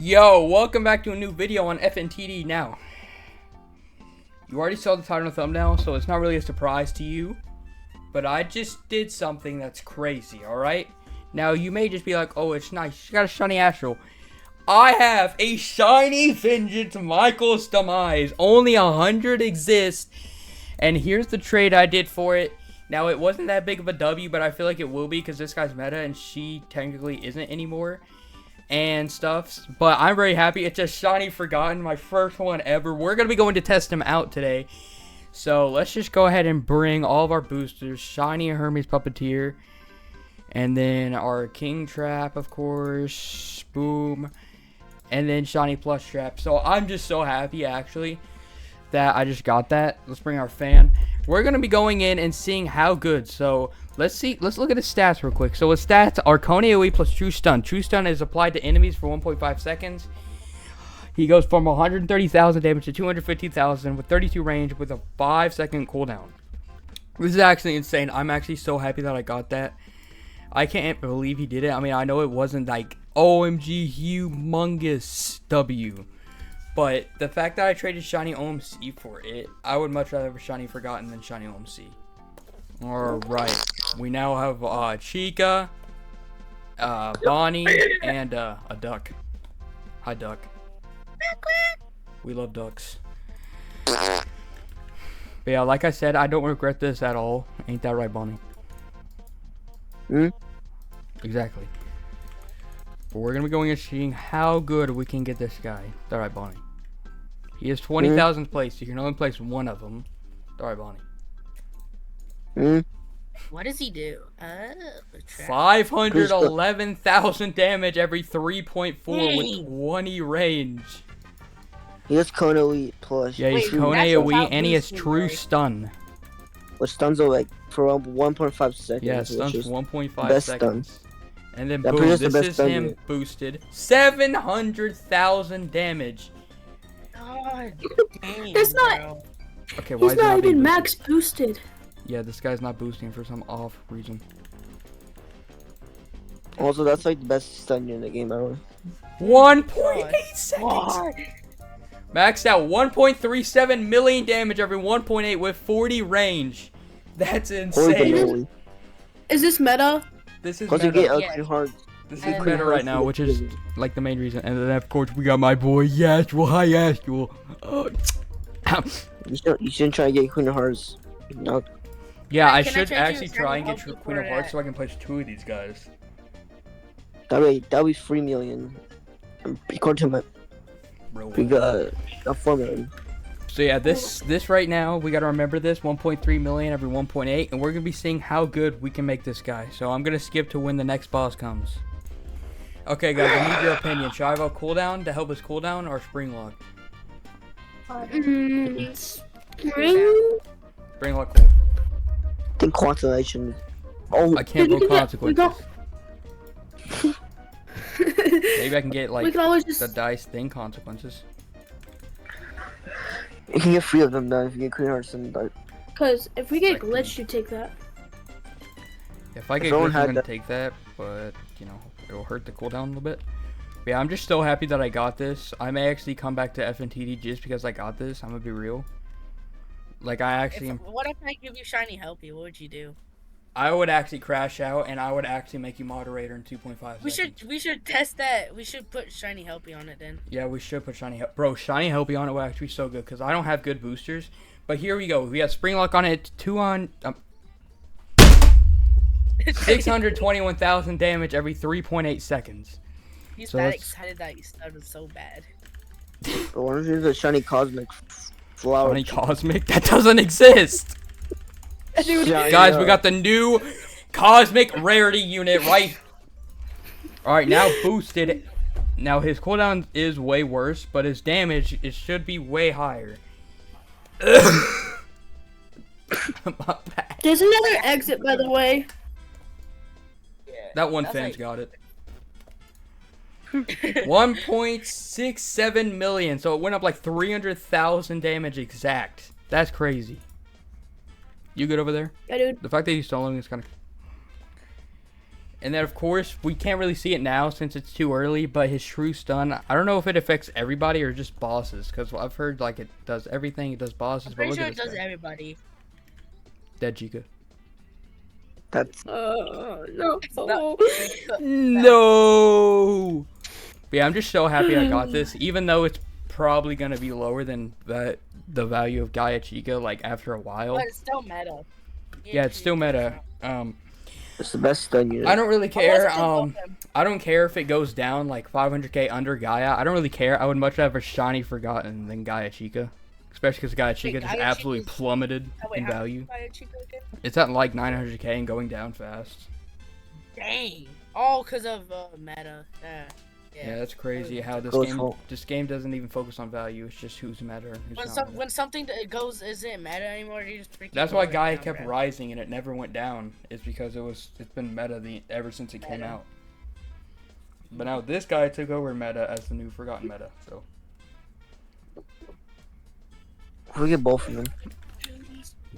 Yo, welcome back to a new video on fntd. Now, you already saw the title and thumbnail, so it's not really a surprise to you, but I just did something that's crazy. All right, now you may just be like, oh, it's nice, you got a shiny Astral. I have a shiny Vengeance Michael's Demise. Only 100 exist, and here's the trade I did for it. Now, it wasn't that big of a W, but I feel like it will be because this guy's meta and she technically isn't anymore and stuff. But I'm very happy. It's a shiny Forgotten, my first one ever. We're going to be going to test him out today. So let's just go ahead and bring all of our boosters. Shiny Hermes Puppeteer. And then our King Trap, of course. Boom. And then Shiny Plush Trap. So I'm just so happy, actually, that I just got that. Let's bring our fan. We're going to be going in and seeing how good. So let's look at his stats real quick. So his stats are Cone AoE plus True Stun. True Stun is applied to enemies for 1.5 seconds. He goes from 130,000 damage to 250,000 with 32 range with a 5-second cooldown. This is actually insane. I'm actually so happy that I got that. I can't believe he did it. I mean, I know it wasn't like OMG humongous W. But the fact that I traded Shiny OMC for it, I would much rather have a Shiny Forgotten than Shiny OMC. Alright. We now have Chica, Bonnie, and a duck. Hi, duck. We love ducks. But yeah, like I said, I don't regret this at all. Ain't that right, Bonnie? Hmm? Exactly. But we're going to be going and seeing how good we can get this guy. All right, Bonnie. He has 20,000 placed. You can only place one of them. All right, Bonnie. What does he do? 511,000 damage every 3.4 with 20 range. He has Cone AoE plus. Yeah, he's Cone AoE and he has True Stun. Which stuns are like for 1.5 seconds. Yeah, stuns for 1.5 best seconds. Stun. And then That boom, produces the this best is stun him unit. boosted. 700,000 damage. God dang, That's not- bro. Okay, why He's is it not being even boosted? max boosted. Yeah, this guy's not boosting for some off reason. Also, that's like the best stun unit in the game, by the way. 1.8 seconds. What? Maxed out 1.37 million damage every 1.8 with 40 range. That's Holy insane. moly. Is this meta? This is Plus, you get meta. Elkin Heart. This is and meta right now, which is like the main reason. And then of course we got my boy Yastral. Hi Yastral. Oh. You shouldn't try to get Queen of Hearts. No. Yeah, I Can I should trade you actually a try and shiny get Pokemon Queen of for Hearts that? so I can place 2 of these guys. That'd be 3 million. According to my Real we well. got a 4 million. So yeah, this right now, we gotta remember this, 1.3 million every 1.8, and we're gonna be seeing how good we can make this guy. So I'm gonna skip to when the next boss comes. Okay guys, I need your opinion. Should I have a cooldown to help us cooldown or spring lock? Spring? Spring lock cool. I think Quantumation. Oh, I can't roll We consequences. got- Maybe I can get we like can always the just. dice thing consequences. you can get 3 of them though if you get Queen of Hearts and Dark. Cause if we get Second. glitched, you take that. If I get someone glitch, I'm had gonna that- take that, but you know, it'll hurt the cooldown a little bit. But yeah, I'm just so happy that I got this. I may actually come back to FNTD just because I got this. I'm gonna be real. Like I actually, What if I give you shiny Helpy? What would you do? I would actually crash out and I would actually make you moderator in 2.5 seconds. We should test that. We should put shiny Helpy on it then. Yeah, we should put shiny help. Bro, shiny helpy on it would actually be so good because I don't have good boosters. But here we go. We have spring lock on it. 621,000 damage every 3.8 seconds. He's So that that's- excited that you started so bad. But why don't you use a shiny Cosmic Flower? Shiny Cosmic? That doesn't exist. Dude, Shiny, Guys, we got the new Cosmic Rarity unit right. Alright, now boosted. Now his cooldown is way worse, but his damage it should be way higher. My bad. there's another exit, by the way. That one That's fan's like- got it. 1.67 million, so it went up like 300,000 damage exact. That's crazy. You good over there? Yeah, dude. The fact that he's soloing is kind of... And then, of course, we can't really see it now since it's too early, but his true stun, I don't know if it affects everybody or just bosses, because I've heard, like, it does everything, it does bosses, I'm but pretty look sure at it this does guy. everybody. Dead Chica. That's No. No! But yeah, I'm just so happy I got this, even though it's probably going to be lower than the value of Gaia Chica, like, after a while. But it's still meta. Yeah, it's still meta. it's the best stun unit. I don't really care. Unless it's above him. I don't care if it goes down like 500k under Gaia. I don't really care. I would much rather Shiny Forgotten than Gaia Chica. Especially because Gaia Chica just Gaia absolutely Chica's- plummeted Oh, wait, in how much value. is Gaia Chica again? It's at like 900k and going down fast. Dang. All because of meta. Yeah, that's crazy how Goes this game doesn't even focus on value. It's just who's meta. Or who's not meta. When something isn't meta anymore, you just freaking. That's why lower it Gaia down, kept bro. rising and it never went down. It's because it's been meta ever since it came Meta. out. But now this guy took over meta as the new Forgotten meta. So We get both of them.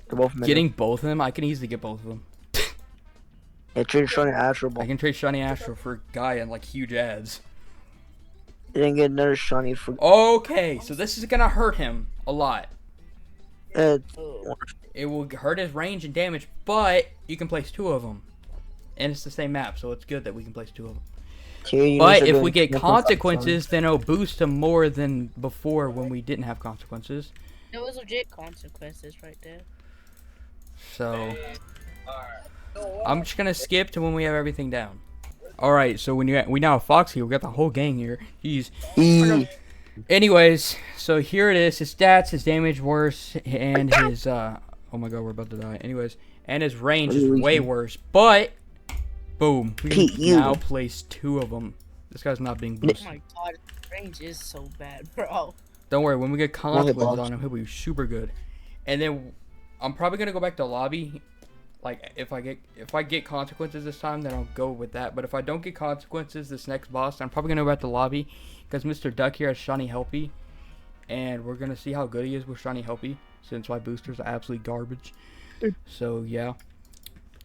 They're both meta. getting both of them, I can easily get both of them. Yeah, trade Shiny Astro Ball. I can trade Shiny Astro for Gaia and like huge ads. You didn't get another Shiny for. Okay, so this is gonna hurt him a lot. Uh, It will hurt his range and damage, but you can place two of them. And it's the same map, so it's good that we can place two of them. But if we get consequences, then it'll boost him more than before when we didn't have consequences. It was legit consequences right there. So I'm just gonna skip to when we have everything down. Alright, so we now have Foxy, we got the whole gang here. Jeez. Anyways, so here it is. His stats, his damage worse, and his oh my god, we're about to die. Anyways, and his range is way worse. But boom, we can now place two of them. This guy's not being Oh boosted. my god, range is so bad, bro. Don't worry, when we get consequences boss. on him, he'll be super good. And then I'm probably gonna go back to lobby. Like if I get consequences this time, then I'll go with that. But if I don't get consequences this next boss, I'm probably gonna go back to lobby because Mr. Duck here has Shiny Helpy, and we're gonna see how good he is with Shiny Helpy since my boosters are absolutely garbage. So yeah.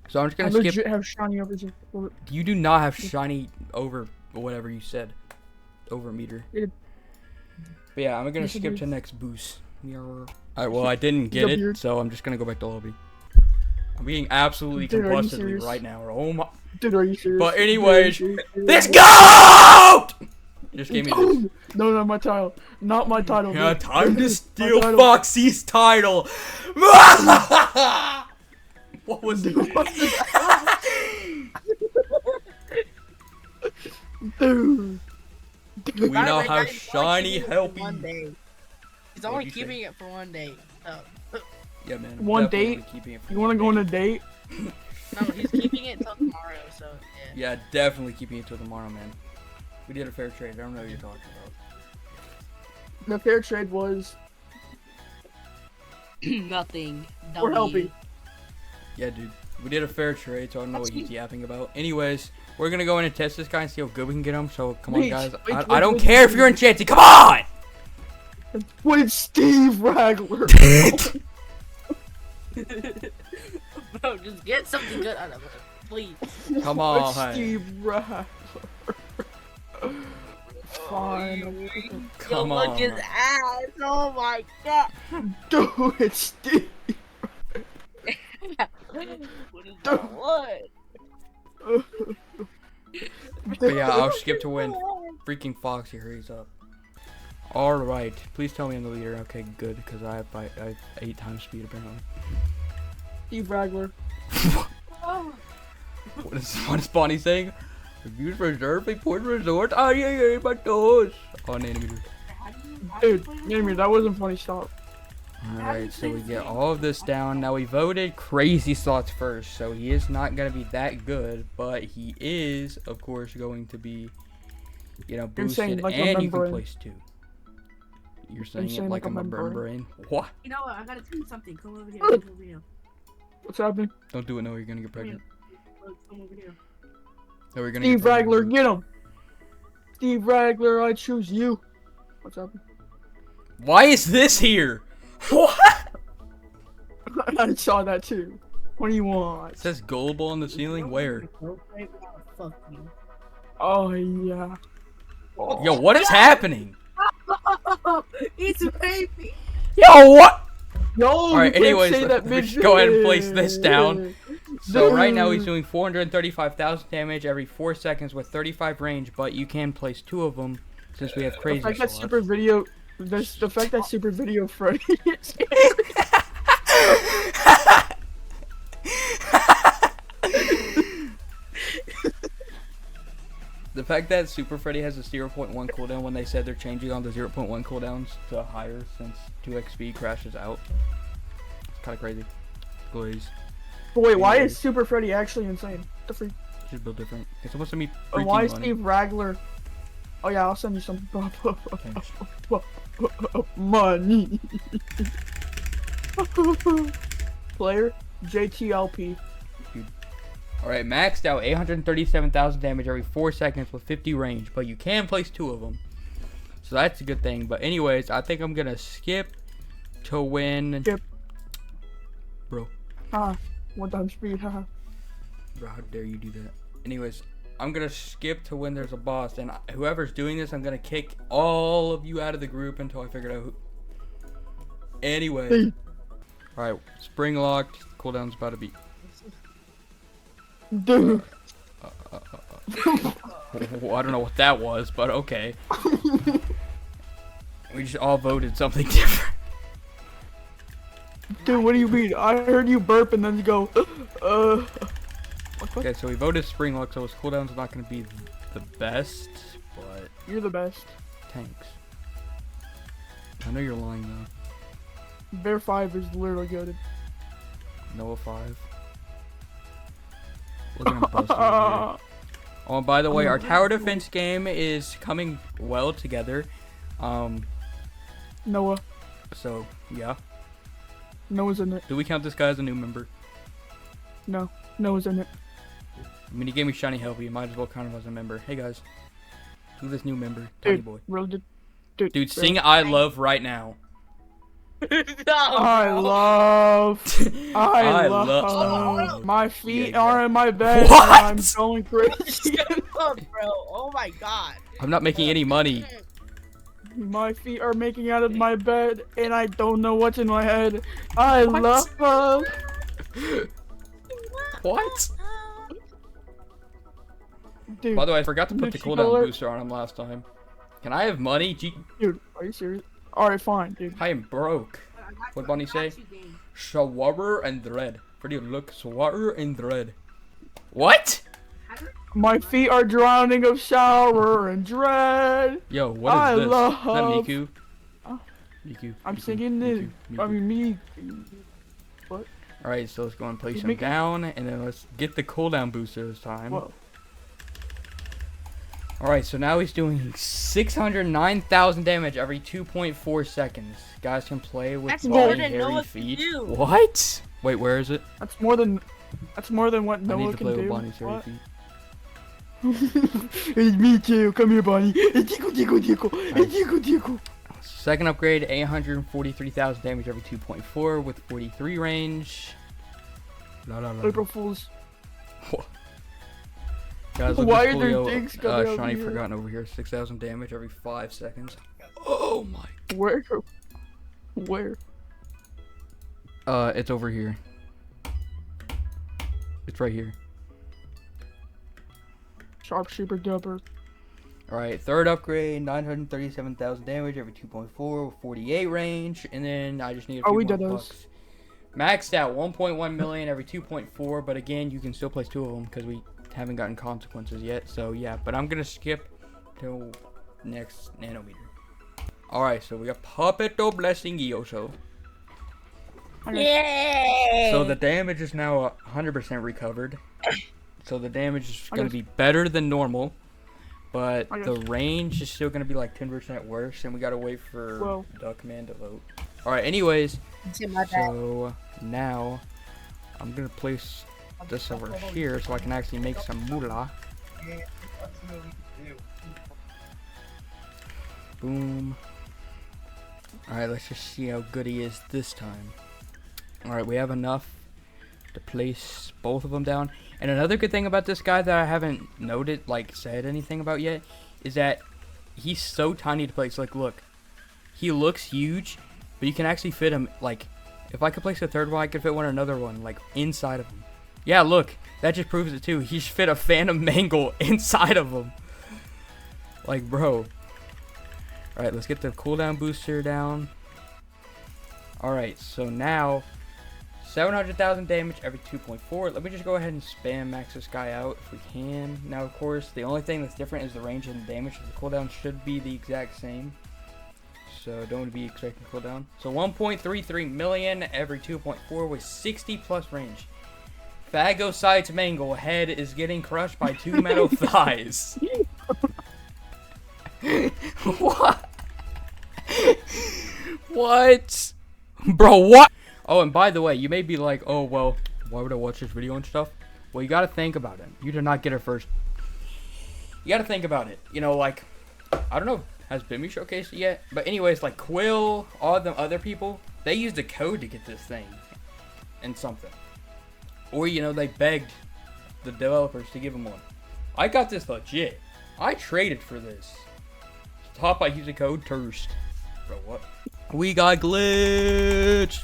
So I'm just I gonna skip. legit have shiny over here. You do not have Shiny over whatever you said, over meter. Yeah. But yeah, I'm gonna Yes, I skip do. to next boost. Alright, well I didn't get Yep, it, you're- so I'm just gonna go back to lobby. I'm being absolutely Dude, are you combusted serious? right now. Oh my! Dude, are you serious? But Dude, are you anyways, serious? this GOAT just gave me this. No, not my title. Not my title. Yeah, dude. time to My steal title. Foxy's title. What was it? Dude. We By the now way, have guys, he's only Shiny keeping it for one Helpy. day. He's What'd only you say? keeping it for one day. Yeah, man. One definitely date? keeping it for You one want to go on day. a date? No, he's keeping it till tomorrow. So yeah. Yeah, definitely keeping it till tomorrow, man. We did a fair trade. I don't know what you're talking about. The fair trade was Nothing. we're W. helping. Yeah, dude. We did a fair trade, so I don't know what he's yapping about. Anyways, we're gonna go in and test this guy and see how good we can get him. So come on, Wait, guys. wait, I wait, don't wait, care if wait. you're enchanted. Come on! With Steve Ragler. Bro, just get something good out of it, please. Come With on. Steve Ragler. Fine. Come Yo, look his on. ass. Oh my god. Do it, Steve. What is that? What? But yeah, I'll skip to when freaking Foxy hurries up. Alright, please tell me I'm the leader. Okay, good, because I have 8 times speed apparently. Steve Ragler. What is Bonnie saying? Reviews reserved a point resort. Ah, yeah, but those. Oh, nanometer. Dude, Namir, that wasn't funny. Stop. Alright, so we get all of this down. Now we voted Crazy Slots first, so he is not going to be that good, but he is, of course, going to be, you know, You're saying boosted, like a and you can membrane. place 2. You're saying it saying like like a a membrane? What? You know what? I gotta tell you something. Come over here. Come over here. What's happening? Don't do it, no, you're going to get pregnant. Look, come over here. No, we're gonna Steve get pregnant. Ragler, get him. Steve Ragler, I choose you. What's happening? Why is this here? What? I saw that too. What do you want? It says gullible on the ceiling. Where? Fuck you. Oh yeah. Yo, what is happening? It's a baby. Yo, what? Yo, Alright, you can't anyways, say that let's go ahead and place this down. mid- So right now he's doing 435,000 damage every 4 seconds with 35 range, but you can place 2 of them since we have The crazy fact that slots. super video, the fact that super video Freddy is The fact that Super Freddy has a 0.1 cooldown when they said they're changing on the 0.1 cooldowns to higher since 2xp crashes out. It's kind of crazy. Please. But wait, why Anyways. is Super Freddy actually insane? The freak. Should build different. It's supposed to be And why freaking is money. Steve Ragler? Oh yeah, I'll send you some money. Player JTLP. Alright, maxed out 837,000 damage every 4 seconds with 50 range, but you can place 2 of them. So that's a good thing. But anyways, I think I'm gonna skip to win. Skip. Bro. Ah, 1 time speed. Haha. Bro, how dare you do that? Anyways, I'm gonna skip to when there's a boss, and whoever's doing this, I'm gonna kick all of you out of the group until I figure out who. Anyway. Hey. Alright, spring locked. Cooldown's about to be. Dude. Well, I don't know what that was, but okay. We just all voted something different. Dude, what do you mean? I heard you burp and then you go, Okay, so we voted spring lock, so his cooldown's not gonna be the best, but You're the best. thanks. I know you're lying though. Bear 5 is literally goated. Noah 5. Look at him bust over here. Oh, and by the way, our tower defense game is coming well together. Noah. So yeah. Noah's in it. Do we count this guy as a new member? No. Noah's in it. I mean, he gave me shiny help. You might as well count him as a member. Hey guys, who's this new member? Tiny Dude, boy. really good. Dude, Dude, really- sing "I Love" right now. I love. I love- love. My feet Yeah. are in my bed. What? And I'm going crazy. Shut up, bro. Oh my god. I'm not making any money. My feet are making out of my bed, and I don't know what's in my head. I What? love. What? Dude, By the way, I forgot to put the Gucci cooldown color. booster on him last time. Can I have money? dude, are you serious? Alright, fine, dude. I am broke. What Bunny say? Shower and dread. Pretty look, shower and dread. What? My feet are drowning of shower and dread. Yo, what is I this? Is that love- Miku? Oh. Miku. I'm Miku, singing this. Miku, I Miku. mean, me. Alright, so let's go and place He's him making- down, and then let's get the cooldown booster this time. Whoa. Alright, so now he's doing 609,000 damage every 2.4 seconds. Guys can play with That's body, more than hairy Noah can feet. do. What? Wait, where is it? That's more than. That's more than what I Noah need to can play with do. Bonnie's hairy What? feet. Hey, me too. Come here, Bonnie. Hey, tickle, tickle, tickle. Hey, tickle, tickle. Second upgrade, 843,000 damage every 2.4 with 43 range. La, la, la. April Fools. Guys, look Why at are there Julio, dicks coming over Shiny here? Forgotten over here. 6,000 damage every 5 seconds. Oh my. Where? Where? It's over here. It's right here. Sharpshooter Dubber. Alright, third upgrade, 937,000 damage every 2.4 with 48 range. And then I just need a few we more did those. bucks. Maxed out 1.1 million every 2.4, but again, you can still place 2 of them because we haven't gotten consequences yet. So yeah, but I'm gonna skip till next nanometer. Alright, so we got Puppet Blessing Yoso. Yeah. So the damage is now 100% recovered. So the damage is I gonna guess- be better than normal, but I the guess- range is still gonna be like 10% worse, and we gotta wait for Well- Duckman to vote. Alright, anyways, It's in my bag. so now I'm gonna place this over here so I can actually make some moolah. Boom. Alright, let's just see how good he is this time. Alright, we have enough to place both of them down. And another good thing about this guy that I haven't noted, like said anything about yet, is that he's so tiny to place. Like, look, he looks huge, but you can actually fit him. Like, if I could place a third one, I could fit another one, like inside of him. Yeah, look, that just proves it too. He should fit a Phantom Mangle inside of him. Like, bro. Alright, let's get the cooldown booster down. Alright, so now 700,000 damage every 2.4. Let me just go ahead and spam max this guy out if we can. Now, of course, the only thing that's different is the range and the damage. The cooldown should be the exact same. So don't be expecting cooldown. So 1.33 million every 2.4 with 60 plus range. Phagocyte's Mangle head is getting crushed by 2 metal thighs. What? What? Bro, what? Oh, and by the way, you may be like, oh, well, why would I watch this video and stuff? Well, you gotta think about it. You did not get it first. You gotta think about it. You know, like, I don't know, has Demise showcased it yet? But anyways, like, Quill, all the other people, they used a code to get this thing. And something. Or, you know, they begged the developers to give them one. I got this legit. I traded for this. Top by using code TURST. Bro, what? We got glitched.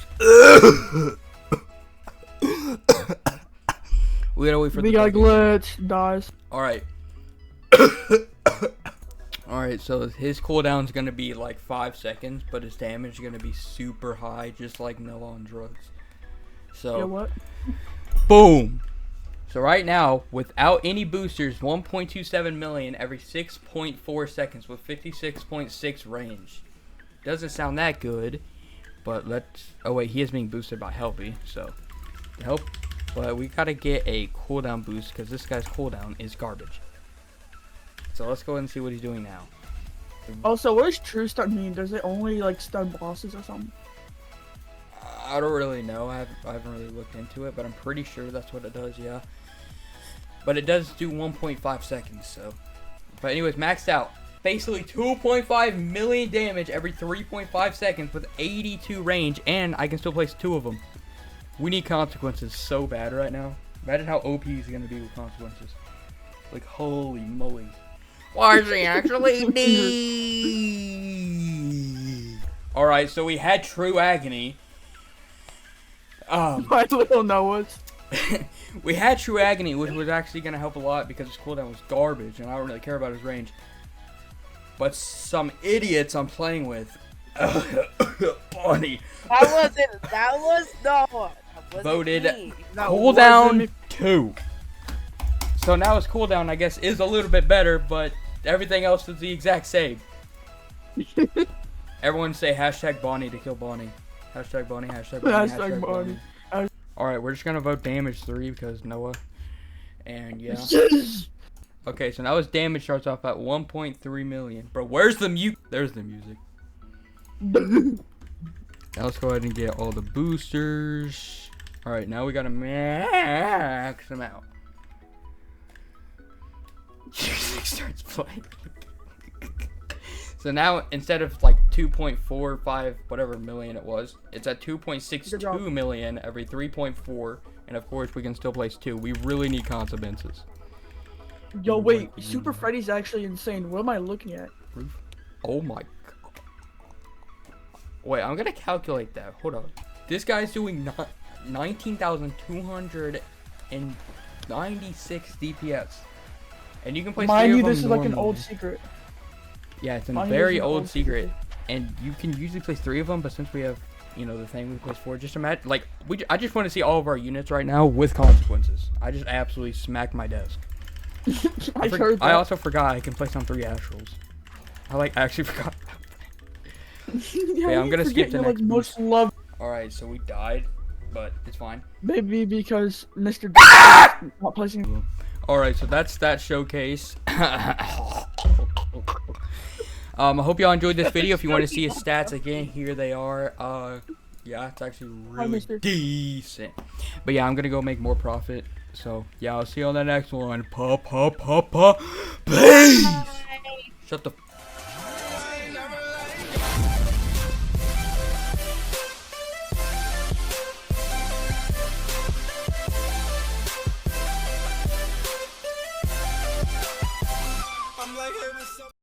We gotta wait for we got glitched, dies. Alright. Alright, so his cooldown's gonna be like 5 seconds, but his damage is gonna be super high, just like Noah on drugs. So, yeah, what? Boom! So right now, without any boosters, 1.27 million every 6.4 seconds with 56.6 range. Doesn't sound that good, but let's... Oh wait, he is being boosted by Helpy, so... Help. But we gotta get a cooldown boost, because this guy's cooldown is garbage. So let's go ahead and see what he's doing now. Also, what does true stun mean? Does it only, like, stun bosses or something? I don't really know. I haven't really looked into it, but I'm pretty sure that's what it does, yeah. But it does do 1.5 seconds, so. But anyways, maxed out. Basically 2.5 million damage every 3.5 seconds with 82 range, and I can still place 2 of them. We need consequences so bad right now. Imagine how OP he's going to be with consequences. Like, holy moly. Why is he actually dead? Alright, so we had True Agony. My little Noah's. We had True Agony, which was actually going to help a lot because his cooldown was garbage, and I don't really care about his range. But some idiots I'm playing with, Bonnie, That was Noah. voted Me. cooldown 2. So now his cooldown, I guess, is a little bit better, but everything else is the exact same. Everyone say hashtag Bonnie to kill Bonnie. Hashtag Bonnie, hashtag Bonnie, Hashtag Bonnie. Alright, we're just gonna vote damage 3 because Noah. And yeah. Yes! Okay, so now his damage starts off at 1.3 million. Bro, where's the mute? There's the music. Now let's go ahead and get all the boosters. Alright, now we gotta max them out. Music starts playing. So now, instead of like 2.45 whatever million it was, it's at 2.62 million every 3.4. And of course, we can still place 2. We really need consequences. Yo, wait. Super Freddy's actually insane. What am I looking at? Oh my god. Wait, I'm gonna calculate that. Hold on. This guy's doing 19,296 DPS. And you can place 3 Mind of you, them this is like an normally. old secret. Yeah, it's a Mind you, very this is an old secret. And you can usually place 3 of them, but since we have, you know, the thing we place 4, just imagine, like, I just want to see all of our units right now with consequences. I just absolutely smacked my desk. I heard that. I also forgot I can place on 3 astrals. I actually forgot. Yeah, I'm gonna skip the next most loved. Alright, so we died, but it's fine. Maybe because Mr. not placing. Alright, so that's that showcase. I hope y'all enjoyed this video. If you want to see his stats again, here they are. Yeah, it's actually really decent. But yeah, I'm gonna go make more profit. So yeah, I'll see you on the next one. Peace. Shut the